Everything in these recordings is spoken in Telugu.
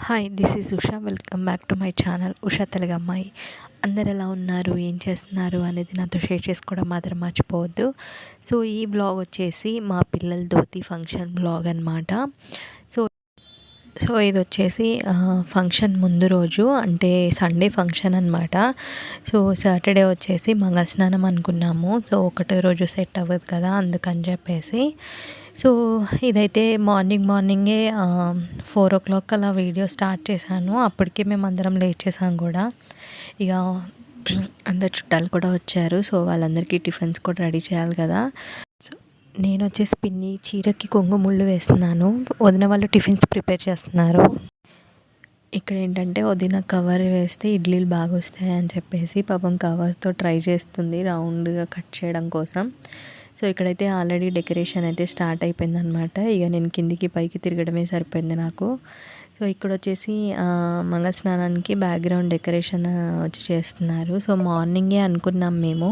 Hi, this is Usha. Welcome back to my channel Usha Telugu అమ్మాయి. అందరు ఎలా ఉన్నారు, ఏం చేస్తున్నారు అనేది నాతో షేర్ చేసుకోవడం మాత్రం మర్చిపోవద్దు. సో ఈ బ్లాగ్ వచ్చేసి మా పిల్లల ధోతి ఫంక్షన్ బ్లాగ్ అనమాట. సో ఇది వచ్చేసి ఫంక్షన్ ముందు రోజు, అంటే సండే ఫంక్షన్ అనమాట. సో సాటర్డే వచ్చేసి మంగళ స్నానం అనుకున్నాము. సో ఒకటే రోజు సెట్ అవ్వదు కదా, అందుకని చెప్పేసి సో ఇదైతే మార్నింగే 4 o'clock అలా వీడియో స్టార్ట్ చేశాను. అప్పటికే మేము అందరం లేట్ చేసాం కూడా. ఇక అందరు చుట్టాలు కూడా వచ్చారు. సో వాళ్ళందరికీ టిఫిన్స్ కూడా రెడీ చేయాలి కదా. సో నేను వచ్చేసి పిన్ని చీరకి కొంగు ముళ్ళు వేస్తున్నాను. వదిన వాళ్ళు టిఫిన్స్ ప్రిపేర్ చేస్తున్నారు. ఇక్కడ ఏంటంటే వదిన కవర్ వేస్తే ఇడ్లీలు బాగా వస్తాయి అని చెప్పేసి పాపం కవర్తో ట్రై చేస్తుంది రౌండ్గా కట్ చేయడం కోసం. సో ఇక్కడైతే ఆల్రెడీ డెకరేషన్ అయితే స్టార్ట్ అయిపోయింది అనమాట. ఇక నేను కిందికి పైకి తిరగడమే సరిపోయింది నాకు. సో ఇక్కడ వచ్చేసి మంగళ స్నానానికి బ్యాక్గ్రౌండ్ డెకరేషన్ వచ్చి చేస్తున్నారు. సో మార్నింగే అనుకున్నాం మేము,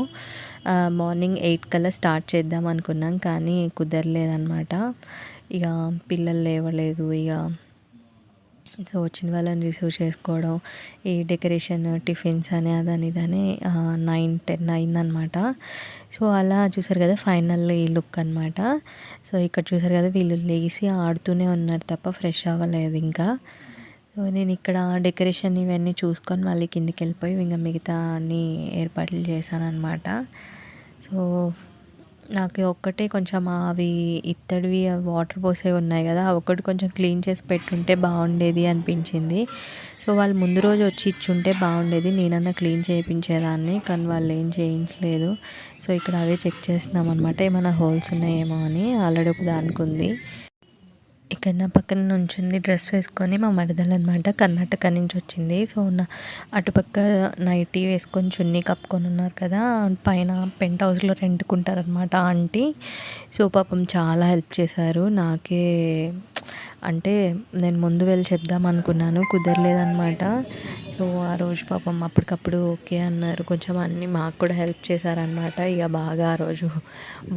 మార్నింగ్ 8 కల్లా స్టార్ట్ చేద్దాం అనుకున్నాం, కానీ కుదరలేదన్నమాట. ఇక పిల్లలు లేవలేదు. ఇక సో వచ్చిన వాళ్ళని రిసీవ్ చేసుకోవడం, ఈ డెకరేషన్ టిఫిన్స్ అని అదని ఇదని 9-10 అయిందనమాట. సో అలా చూసారు కదా ఫైనల్ ఈ లుక్ అనమాట. సో ఇక్కడ చూసారు కదా వీళ్ళు లేచి ఆడుతూనే ఉన్నారు తప్ప ఫ్రెష్ అవ్వలేదు ఇంకా. సో నేను ఇక్కడ డెకరేషన్ ఇవన్నీ చూసుకొని మళ్ళీ కిందికి వెళ్ళిపోయి ఇంకా మిగతా అన్ని ఏర్పాట్లు చేశాను అనమాట. సో నాకు ఒక్కటే కొంచెం అవి ఇత్తడివి వాటర్ పోసేవి ఉన్నాయి కదా, ఒకటి కొంచెం క్లీన్ చేసి పెట్టుంటే బాగుండేది అనిపించింది. సో వాళ్ళు ముందు రోజు వచ్చి ఇచ్చుంటే బాగుండేది, నేనన్నా క్లీన్ చేయించేదాన్ని, కానీ వాళ్ళు ఏం చేయించలేదు. సో ఇక్కడ అవే చెక్ చేస్తున్నాం అనమాట, ఏమైనా హోల్స్ ఉన్నాయేమో అని. ఆల్రెడీ ఒక దానికి ఉంది. ఇక్కడ నా పక్కన నుంచింది డ్రెస్ వేసుకొని మా మరదలు అనమాట, కర్ణాటక నుంచి వచ్చింది. సో అటుపక్క నైటీ వేసుకొని చున్నీ కప్పుకొని ఉన్నారు కదా, పైన పెంట్ హౌస్లో రెంట్కుంటారనమాట ఆంటీ. సో పాపం చాలా హెల్ప్ చేశారు నాకే. అంటే నేను ముందు వెళ్ళి చెప్దాం అనుకున్నాను, కుదరలేదనమాట. సో ఆ రోజు పాపం అప్పటికప్పుడు ఓకే అన్నారు, కొంచెం అన్నీ మాకు కూడా హెల్ప్ చేశారనమాట. ఇక బాగా ఆ రోజు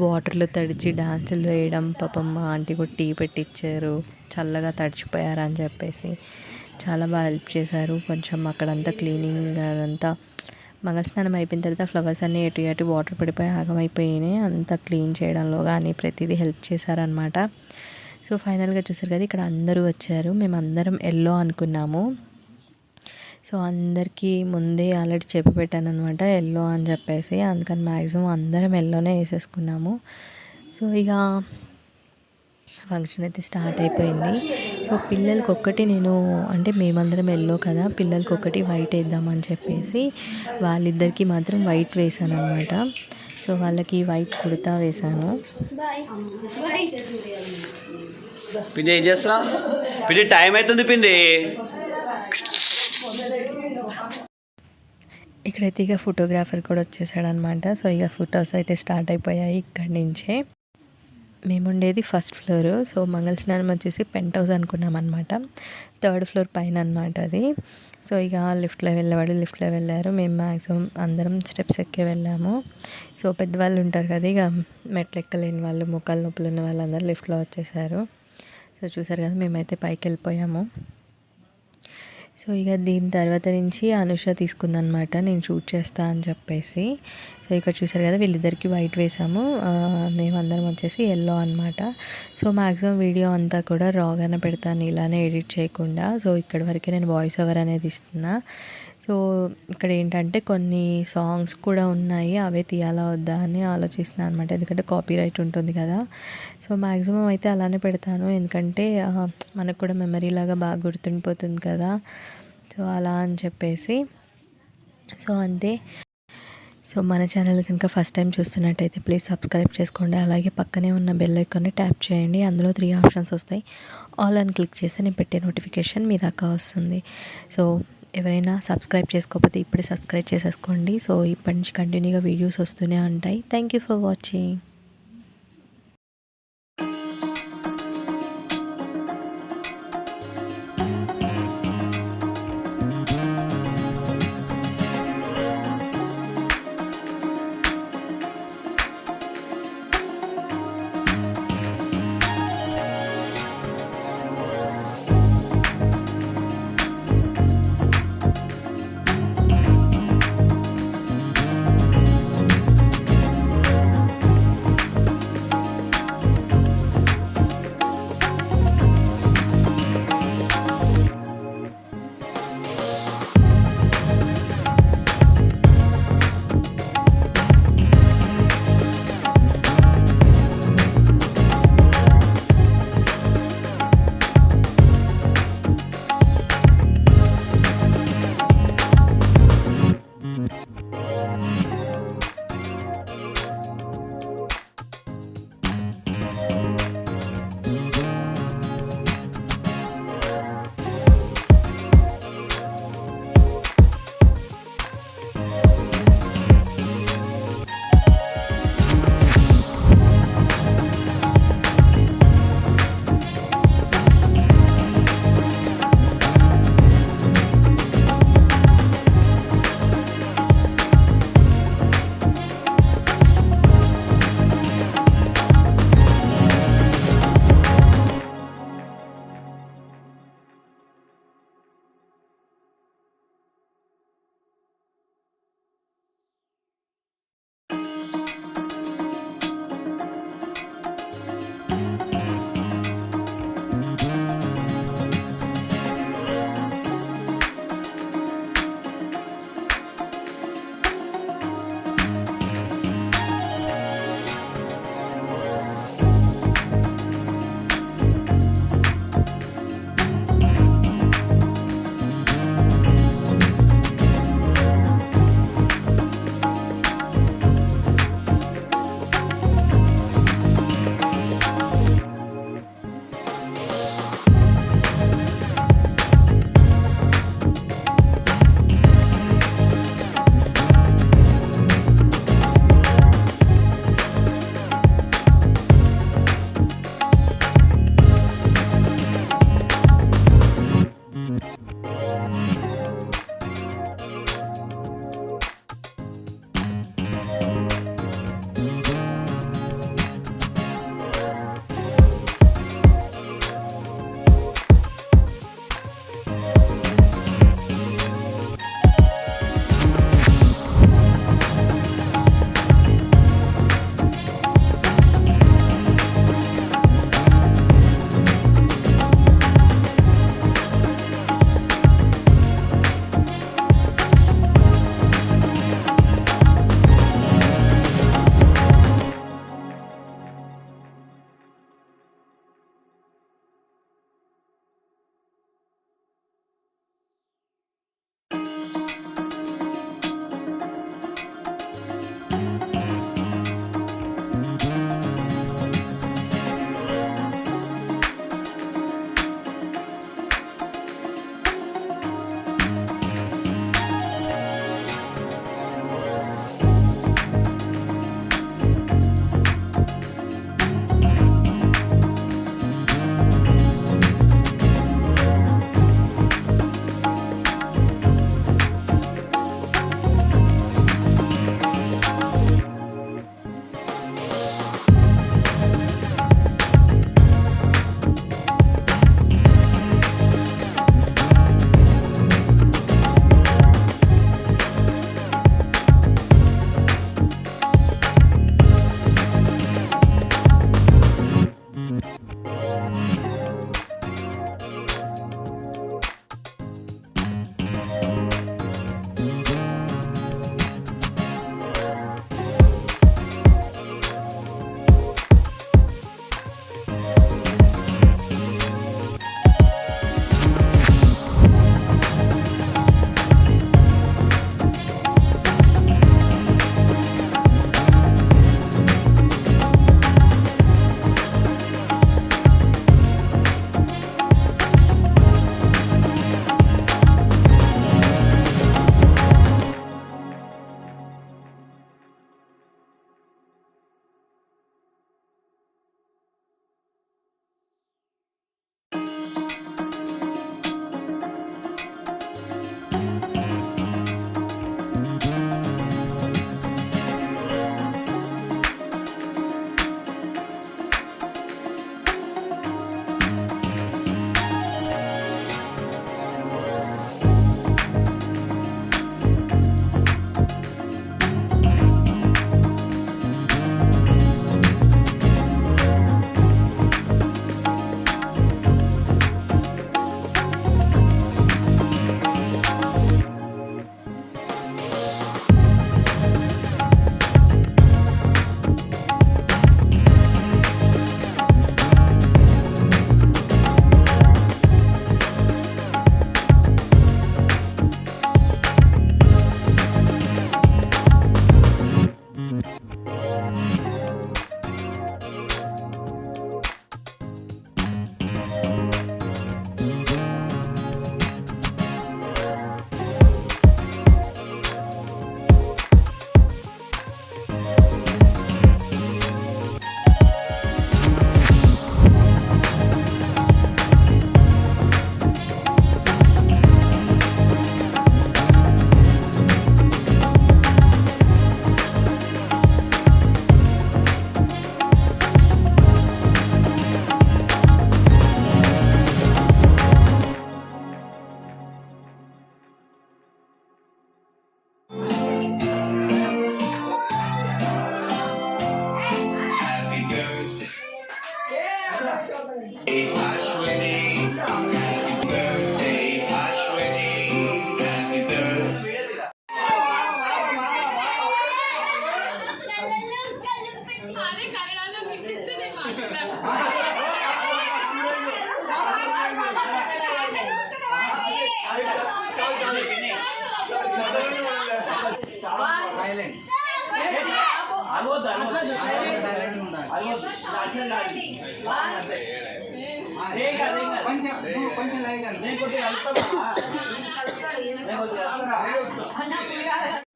వాటర్లో తడిచి డాన్సులు వేయడం, పాపం మా ఆంటీ కూడా టీ పెట్టించారు, చల్లగా తడిచిపోయారు అని చెప్పేసి చాలా బాగా హెల్ప్ చేశారు. కొంచెం అక్కడంతా క్లీనింగ్ అదంతా మంగళ స్నానం అయిపోయిన తర్వాత ఫ్లవర్స్ అన్నీ ఎటు వాటర్ పడిపోయి ఆగమైపోయినాయి, అంతా క్లీన్ చేయడంలో కానీ ప్రతిదీ హెల్ప్ చేశారనమాట. సో ఫైనల్గా చూసారు కదా ఇక్కడ అందరూ వచ్చారు. మేము అందరం ఎల్లో అనుకున్నాము. సో అందరికీ ముందే ఆల్రెడీ చెప్పి పెట్టాను అనమాట ఎల్లో అని చెప్పేసి, అందుకని మ్యాక్సిమం అందరం ఎల్లోనే వేసేసుకున్నాము. సో ఇక ఫంక్షన్ అయితే స్టార్ట్ అయిపోయింది. సో పిల్లలకి ఒక్కటి నేను, అంటే మేమందరం ఎల్లో కదా, పిల్లలకి ఒకటి వైట్ వేద్దామని చెప్పేసి వాళ్ళిద్దరికీ మాత్రం వైట్ వేసాను అనమాట. సో వాళ్ళకి వైట్ కుర్తా వేసాను. పిండి ఏం చేస్తున్నా? పిండి టైం అవుతుంది పిండి. ఇక్కడైతే ఇక ఫోటోగ్రాఫర్ కూడా వచ్చేసాడు అనమాట. సో ఇక ఫొటోస్ అయితే స్టార్ట్ అయిపోయాయి ఇక్కడి నుంచే. మేము ఉండేది ఫస్ట్ ఫ్లోర్. సో మంగళ స్నానం వచ్చేసి పెంట్ హౌస్ అనుకున్నాం అనమాట, 3rd ఫ్లోర్ పైన అనమాట అది. సో ఇక లిఫ్ట్లో వెళ్ళేవాడు లిఫ్ట్లో వెళ్ళారు, మేము మ్యాక్సిమం అందరం స్టెప్స్ ఎక్కే వెళ్ళాము. సో పెద్దవాళ్ళు ఉంటారు కదా, ఇక మెట్లు ఎక్కలేని వాళ్ళు, ముఖాలు నొప్పులు ఉన్న వాళ్ళందరూ లిఫ్ట్లో వచ్చేసారు. సో చూసారు కదా మేమైతే పైకి వెళ్ళిపోయాము. సో ఇక దీని తర్వాత నుంచి అనుష తీసుకుందనమాట, నేను షూట్ చేస్తా అని చెప్పేసి. సో ఇక్కడ చూసారు కదా వీళ్ళిద్దరికి వైట్ వేసాము, మేమందరం వచ్చేసి ఎల్లో అనమాట. సో మ్యాక్సిమం వీడియో అంతా కూడా రాగానే పెడతాను, ఇలానే ఎడిట్ చేయకుండా. సో ఇక్కడి వరకే నేను వాయిస్ ఓవర్ అనేది ఇస్తున్నా. సో ఇక్కడ ఏంటంటే కొన్ని సాంగ్స్ కూడా ఉన్నాయి, అవే తీయాలా వద్దా అని ఆలోచిస్తున్నాను అనమాట, ఎందుకంటే కాపీరైట్ ఉంటుంది కదా. సో మ్యాక్సిమం అయితే అలానే పెడతాను, ఎందుకంటే మనకు కూడా మెమరీ లాగా బాగా గుర్తుండిపోతుంది కదా. సో అలా అని చెప్పేసి సో అంతే. సో మన ఛానల్ కనుక ఫస్ట్ టైం చూస్తున్నట్టయితే ప్లీజ్ సబ్స్క్రైబ్ చేసుకోండి, అలాగే పక్కనే ఉన్న బెల్ ఐకాన్ని ట్యాప్ చేయండి. అందులో 3 ఆప్షన్స్ వస్తాయి, ఆల్ అని క్లిక్ చేస్తే నేను పెట్టే నోటిఫికేషన్ మీ దాకా వస్తుంది. సో ఎవరైనా సబ్స్క్రైబ్ చేసుకోకపోతే ఇప్పుడే సబ్స్క్రైబ్ చేసేసుకోండి. సో ఇప్పటి నుంచి కంటిన్యూగా వీడియోస్ వస్తూనే ఉంటాయి. Thank you for watching.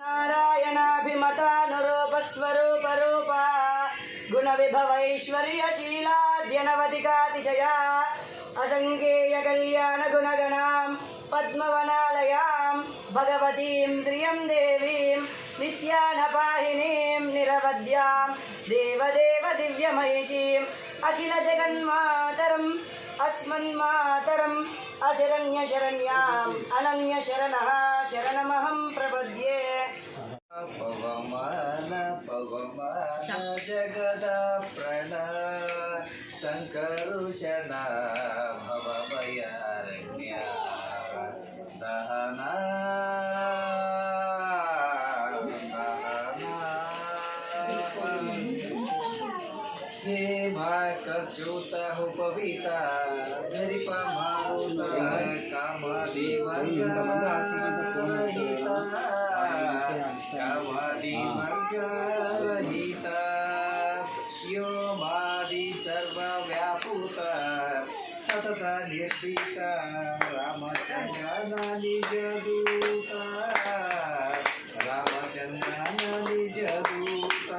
నారాయణాభిమతానురూపస్వరూపరూప గుణ విభవైశ్వర్యశీలాద్యనవధికాతిశయా అసంఖ్యేయ కళ్యాణ గుణగణాం పద్మవనాలయాం భగవతీం శ్రియం దేవీం నిత్యానపాహినీం నిరవధ్యాం దేవదేవ దివ్యమహిషీం అఖిల జగన్మాతరం అస్మన్మాతరం అశరణ్యశరణ్యాం అనన్యశరణః శరణమహం ప్రపద్యే. పవమాన పవమాన జగద ప్రణా సంకరుషణ భవభయారణ్య దహనా हेमकच्युत उपवीत धरिप मारुत कामदिवर्गरहिता कामदिवर्गरहिता यो मादि सर्वव्यापूत सतत निर्भीत रामचन्द्र निजदूत रामचन्द्र निजदूत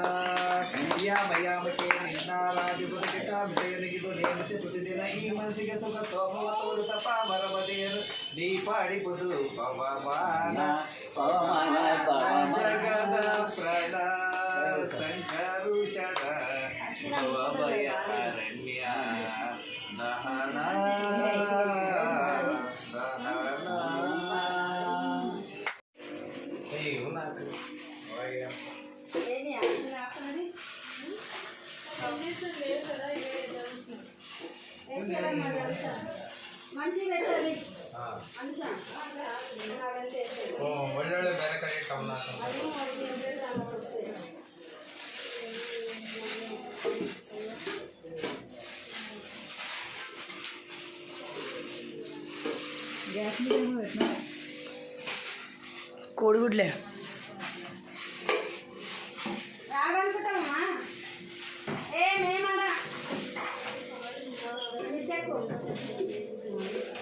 यामयामके నిన్నారాధిపురకిటామిదయనిగిదు నేమసి ప్రతిదిన ఈ మనసికి సుఖ సోమవతోడు తపామరమదేను నీ పాడిపుదు పవమాన పవమాన జగద ప్రణా సంకరుషణ భవభయారణ్య దహనా దహనా మంచి పెట్టాలి ಒಳ್ಳೊಳ್ಳೆ ಬೇರೆ ಕಡೆ ಕಮಲ కోడిగుడ్లే రాగనుకుంటామా ఏ మేమరా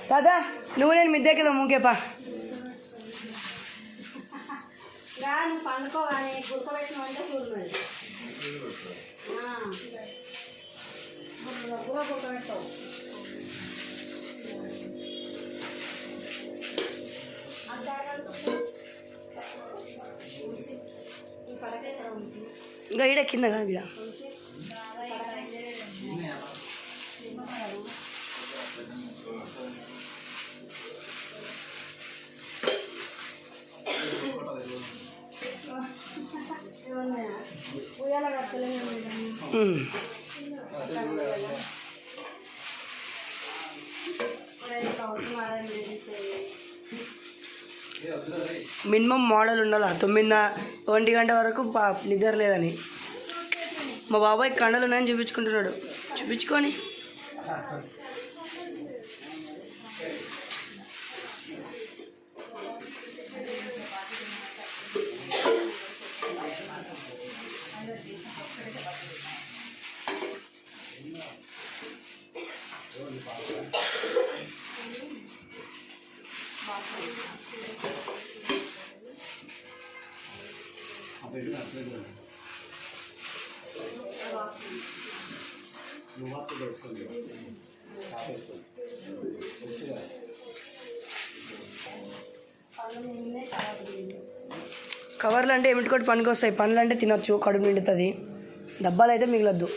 తాతా నువ్వు నేను మిద్దెక్కిదా ముఖ్యపా రా నువ్వు పండుకోవాలి గుడకబెట్టిన అంటే చూడు మరి గుడకబెట్టావు ఈ పడక ఇక్కడ ఉంది ఇంకా ఈడ కింద ఈడ ఉయ్యాల కట్టలేదు మినిమం మోడల్ ఉండాలి 9 గంట వరకు నిద్ర లేదని మా బాబాయ్ కండలు ఉన్నాయని చూపించుకుంటున్నాడు. చూపించుకొని కవర్లు అంటే ఏమిటికోటి పనికి వస్తాయి. పండ్లు అంటే తినొచ్చు, కడుపు నిండుతుంది. డబ్బాలు అయితే మిగలద్దు.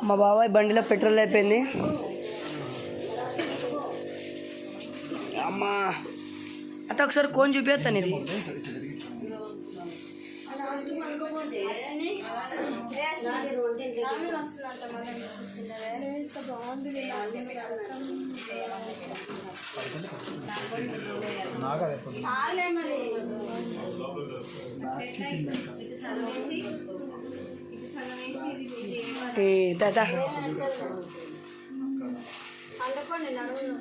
మా బాబాయ్ బండిలో పెట్రోల్ అయిపోయింది. అమ్మా అత్త ఒకసారి కోన్ చూపిస్తాను. ఇది తాత పడుకోండి నడుములు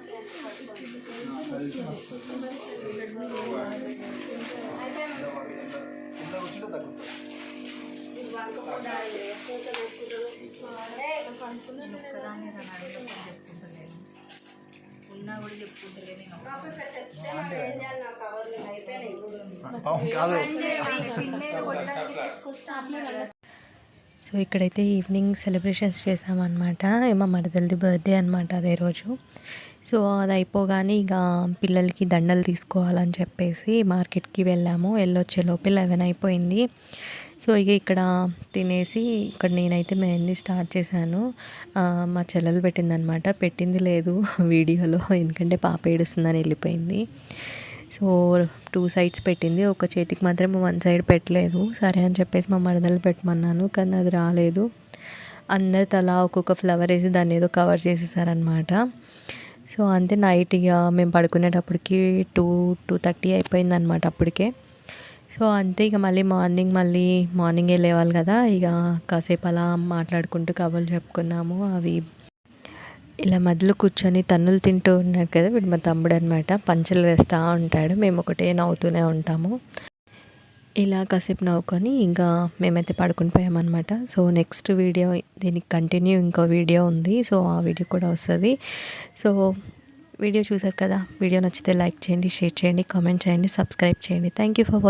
ఉన్నా కూడా చెప్పుకుంటలేదు చెప్తే మనం ఏం చేయాలి నాకు కవర్లు అయిపోయినాయి సో ఇక్కడైతే ఈవినింగ్ సెలబ్రేషన్స్ చేసామన్నమాట. మా మరదలది బర్త్డే అనమాట అదే రోజు. సో అది అయిపోగానే ఇక పిల్లలకి దండలు తీసుకోవాలని చెప్పేసి మార్కెట్కి వెళ్ళాము. వెళ్ళొచ్చే లోపే 11 అయిపోయింది. సో ఇక ఇక్కడ తినేసి ఇక్కడ నేనైతే మెహందీ స్టార్ట్ చేశాను. మా చెల్లెలు పెట్టిందనమాట. పెట్టింది లేదు వీడియోలో, ఎందుకంటే పాప ఏడుస్తుందని వెళ్ళిపోయింది. సో 2 సైడ్స్ పెట్టింది. ఒక చేతికి మాత్రం 1 సైడ్ పెట్టలేదు. సరే అని చెప్పేసి మా మరదలు పెట్టమన్నాను, కానీ అది రాలేదు. అందరు తలా ఒక్కొక్క ఫ్లవర్ వేసి దాన్ని ఏదో కవర్ చేసేసారనమాట. సో అంతే, నైట్ ఇక మేము పడుకునేటప్పటికి 2:30 అయిపోయిందనమాట అప్పటికే. సో అంతే, ఇక మార్నింగే లేవాలి కదా, ఇక కాసేపు అలా మాట్లాడుకుంటూ కబుర్లు చెప్పుకున్నాము. అవి ఇలా మధ్యలో కూర్చొని తన్నులు తింటూ ఉన్నాడు కదా వీడు మా తమ్ముడు అనమాట. పంచలు వేస్తూ ఉంటాడు, మేము ఒకటే నవ్వుతూనే ఉంటాము. ఇలా కాసేపు నవ్వుకొని ఇంకా మేమైతే పడుకుని పోయామన్నమాట. సో నెక్స్ట్ వీడియో దీనికి కంటిన్యూ ఇంకో వీడియో ఉంది. సో ఆ వీడియో కూడా వస్తుంది. సో వీడియో చూసారు కదా, వీడియో నచ్చితే లైక్ చేయండి, షేర్ చేయండి, కామెంట్ చేయండి, సబ్స్క్రైబ్ చేయండి. Thank you for